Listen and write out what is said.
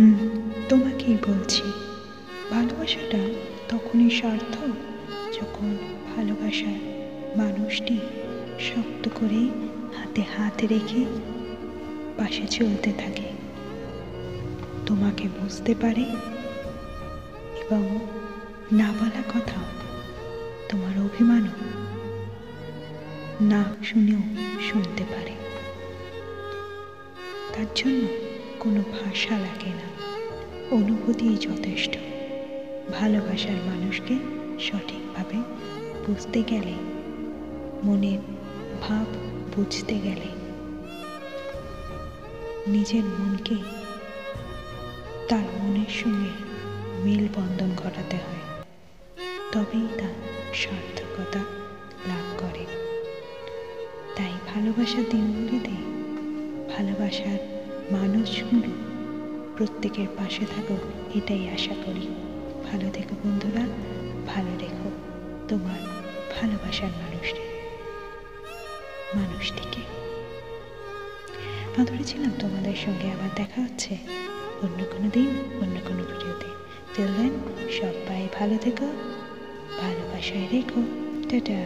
হুম, তোমাকেই বলছি। ভালোবাসাটা তখনই সার্থক যখন ভালোবাসার মানুষটি শক্ত করে হাতে হাত রেখে পাশে চলতে থাকে, তোমাকে বুঝতে পারে এবং না বলা কথা, তোমার অভিমানও না শুনেও শুনতে পারে। তার জন্য কোনো ভাষা লাগে না, অনুভূতিই যথেষ্ট। ভালোবাসার মানুষকে সঠিকভাবে বুঝতে গেলে, মনের ভাব বুঝতে গেলে নিজের মনকে তার মনের সঙ্গে মেলবন্ধন ঘটাতে হয়, তবেই তা সার্থকতা লাভ করে। তাই ভালোবাসার দিনগুলিতে ভালোবাসার মানুষগুলো প্রত্যেকের পাশে থাকুক, এটাই আশা করি। ভালো থেকো বন্ধুরা, ভালো রেখো তোমার ভালোবাসার মানুষটিকে। আদরে ছিলাম তোমাদের সঙ্গে, আবার দেখা হচ্ছে অন্য কোনো দিন, অন্য কোনো ভিডিওতে। টিল দেন সবাই ভালো থেকো, ভালোবাসায় রেখো। টাটা।